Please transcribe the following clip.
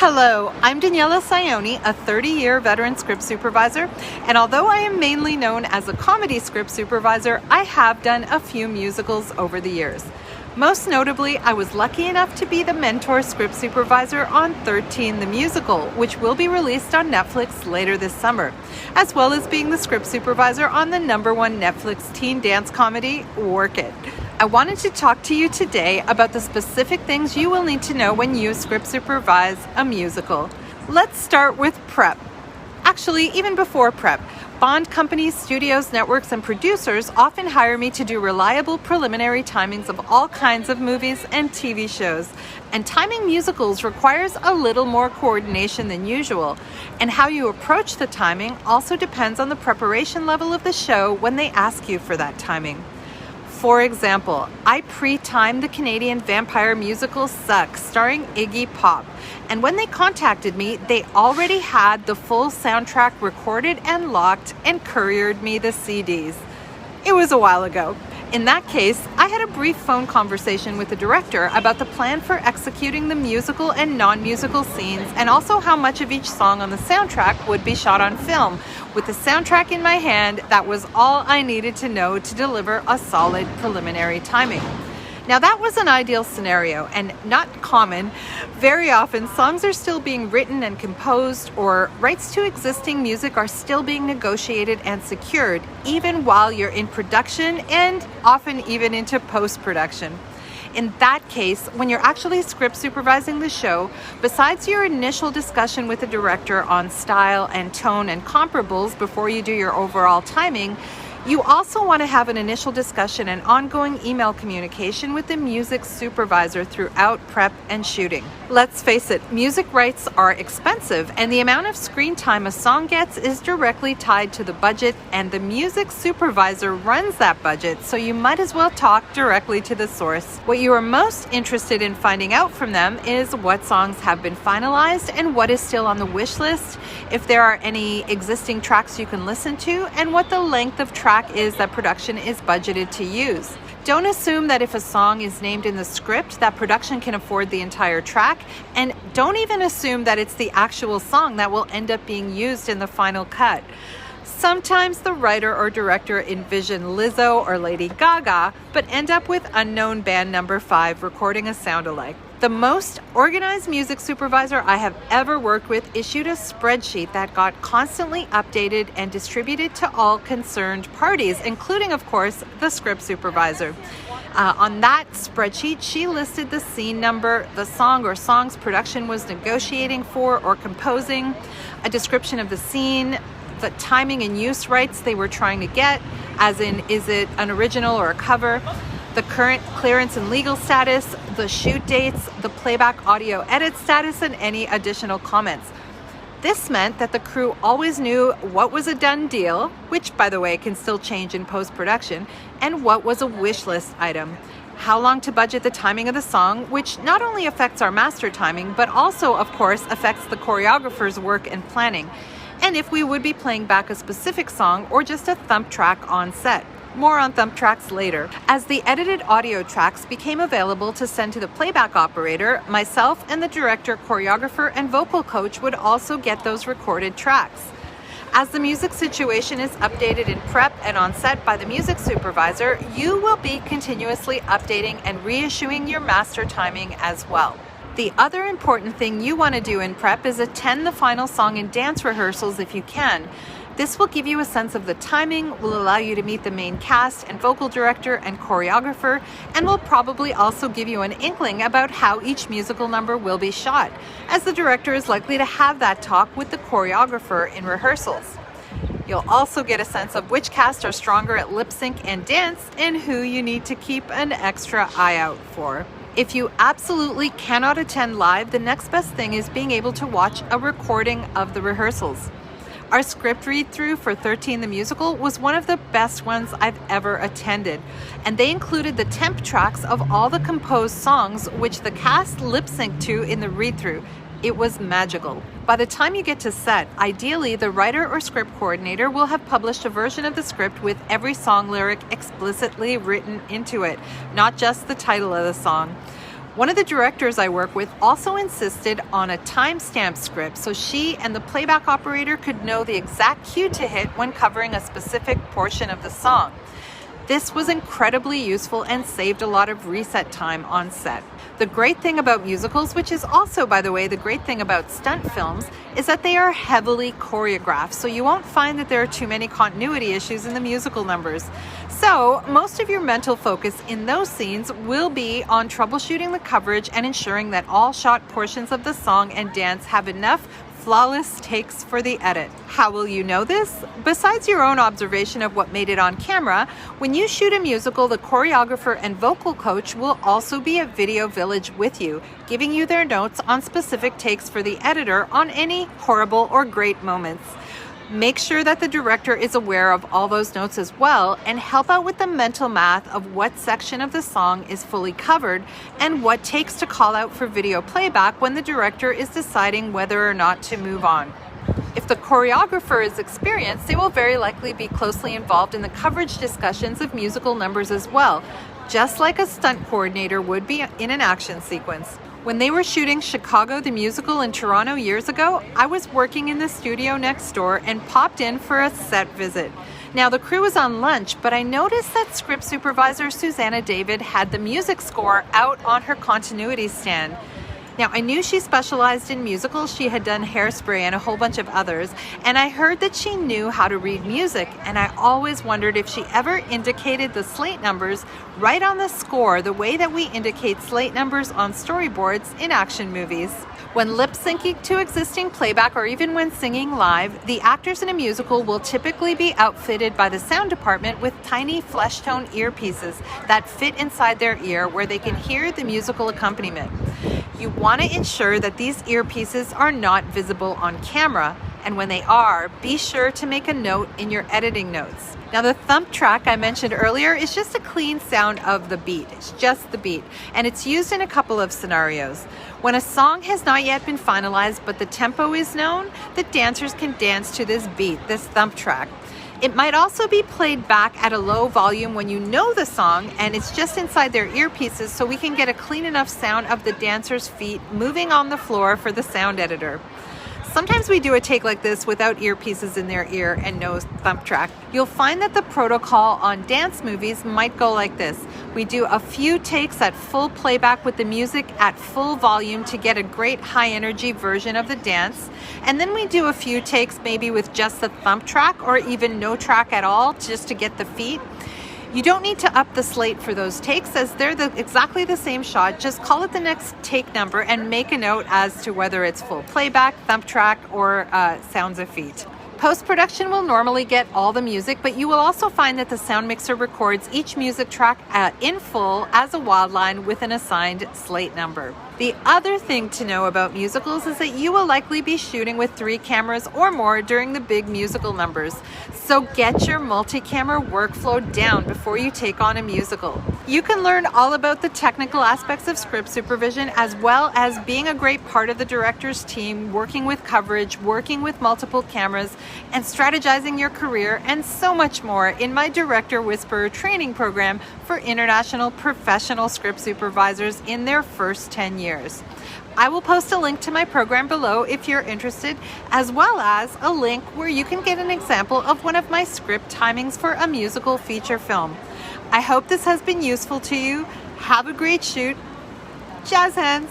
Hello, I'm Daniela Saioni, a 30-year veteran script supervisor, and although I am mainly known as a comedy script supervisor, I have done a few musicals over the years. Most notably, I was lucky enough to be the mentor script supervisor on 13 the Musical, which will be released on Netflix later this summer, as well as being the script supervisor on the #1 Netflix teen dance comedy, Work It. I wanted to talk to you today about the specific things you will need to know when you script supervise a musical. Let's start with prep. Actually, even before prep, bond companies, studios, networks, and producers often hire me to do reliable preliminary timings of all kinds of movies and TV shows. And timing musicals requires a little more coordination than usual. And how you approach the timing also depends on the preparation level of the show when they ask you for that timing. For example, I pre-timed the Canadian vampire musical Suck, starring Iggy Pop. And when they contacted me, they already had the full soundtrack recorded and locked and couriered me the CDs. It was a while ago. In that case, I had a brief phone conversation with the director about the plan for executing the musical and non-musical scenes, and also how much of each song on the soundtrack would be shot on film. With the soundtrack in my hand, that was all I needed to know to deliver a solid preliminary timing. Now that was an ideal scenario and not common. Very often songs are still being written and composed, or rights to existing music are still being negotiated and secured, even while you're in production and often even into post-production. In that case, when you're actually script supervising the show, besides your initial discussion with the director on style and tone and comparables before you do your overall timing, you also want to have an initial discussion and ongoing email communication with the music supervisor throughout prep and shooting. Let's face it, music rights are expensive, and the amount of screen time a song gets is directly tied to the budget, and the music supervisor runs that budget, so you might as well talk directly to the source. What you are most interested in finding out from them is what songs have been finalized and what is still on the wish list, if there are any existing tracks you can listen to, and what the length of track is that production is budgeted to use. Don't assume that if a song is named in the script that production can afford the entire track, and don't even assume that it's the actual song that will end up being used in the final cut. Sometimes the writer or director envision Lizzo or Lady Gaga, but end up with unknown band number 5 recording a sound-alike. The most organized music supervisor I have ever worked with issued a spreadsheet that got constantly updated and distributed to all concerned parties, including, of course, the script supervisor. On that spreadsheet, she listed the scene number, the song or songs production was negotiating for or composing, a description of the scene, the timing and use rights they were trying to get, as in, is it an original or a cover, the current clearance and legal status, the shoot dates, the playback audio edit status, and any additional comments. This meant that the crew always knew what was a done deal, which, by the way, can still change in post-production, and what was a wish list item. How long to budget the timing of the song, which not only affects our master timing, but also, of course, affects the choreographer's work and planning, and if we would be playing back a specific song or just a thump track on set. More on thump tracks later. As the edited audio tracks became available to send to the playback operator, myself and the director, choreographer, and vocal coach would also get those recorded tracks. As the music situation is updated in prep and on set by the music supervisor, you will be continuously updating and reissuing your master timing as well. The other important thing you want to do in prep is attend the final song and dance rehearsals if you can. This will give you a sense of the timing, will allow you to meet the main cast and vocal director and choreographer, and will probably also give you an inkling about how each musical number will be shot, as the director is likely to have that talk with the choreographer in rehearsals. You'll also get a sense of which cast are stronger at lip sync and dance, and who you need to keep an extra eye out for. If you absolutely cannot attend live, the next best thing is being able to watch a recording of the rehearsals. Our script read-through for 13 the Musical was one of the best ones I've ever attended, and they included the temp tracks of all the composed songs which the cast lip-synced to in the read-through. It was magical. By the time you get to set, ideally the writer or script coordinator will have published a version of the script with every song lyric explicitly written into it, not just the title of the song. One of the directors I work with also insisted on a timestamp script so she and the playback operator could know the exact cue to hit when covering a specific portion of the song. This was incredibly useful and saved a lot of reset time on set. The great thing about musicals, which is also, by the way, the great thing about stunt films, is that they are heavily choreographed, so you won't find that there are too many continuity issues in the musical numbers. So most of your mental focus in those scenes will be on troubleshooting the coverage and ensuring that all shot portions of the song and dance have enough flawless takes for the edit. How will you know this? Besides your own observation of what made it on camera, when you shoot a musical, the choreographer and vocal coach will also be at Video Village with you, giving you their notes on specific takes for the editor on any horrible or great moments. Make sure that the director is aware of all those notes as well and help out with the mental math of what section of the song is fully covered and what takes to call out for video playback when the director is deciding whether or not to move on. If the choreographer is experienced, they will very likely be closely involved in the coverage discussions of musical numbers as well, just like a stunt coordinator would be in an action sequence. When they were shooting Chicago the Musical in Toronto years ago, I was working in the studio next door and popped in for a set visit. Now the crew was on lunch, but I noticed that script supervisor Susanna David had the music score out on her continuity stand. Now, I knew she specialized in musicals. She had done Hairspray and a whole bunch of others, and I heard that she knew how to read music, and I always wondered if she ever indicated the slate numbers right on the score the way that we indicate slate numbers on storyboards in action movies. When lip syncing to existing playback or even when singing live, the actors in a musical will typically be outfitted by the sound department with tiny flesh tone earpieces that fit inside their ear where they can hear the musical accompaniment. You want to ensure that these earpieces are not visible on camera, and when they are, be sure to make a note in your editing notes. Now the thump track I mentioned earlier is just a clean sound of the beat. It's just the beat, and it's used in a couple of scenarios. When a song has not yet been finalized but the tempo is known, the dancers can dance to this beat, this thump track. It might also be played back at a low volume when you know the song and it's just inside their earpieces so we can get a clean enough sound of the dancers' feet moving on the floor for the sound editor. Sometimes we do a take like this without earpieces in their ear and no thump track. You'll find that the protocol on dance movies might go like this. We do a few takes at full playback with the music at full volume to get a great high energy version of the dance. And then we do a few takes maybe with just the thump track or even no track at all just to get the feet. You don't need to up the slate for those takes as they're exactly the same shot. Just call it the next take number and make a note as to whether it's full playback, thump track, or sounds of feet. Post-production will normally get all the music, but you will also find that the sound mixer records each music track in full as a wild line with an assigned slate number. The other thing to know about musicals is that you will likely be shooting with 3 cameras or more during the big musical numbers. So get your multi-camera workflow down before you take on a musical. You can learn all about the technical aspects of script supervision as well as being a great part of the director's team, working with coverage, working with multiple cameras, and strategizing your career, and so much more in my Director Whisperer training program for international professional script supervisors in their first 10 years. I will post a link to my program below if you're interested, as well as a link where you can get an example of one of my script timings for a musical feature film. I hope this has been useful to you. Have a great shoot. Jazz hands.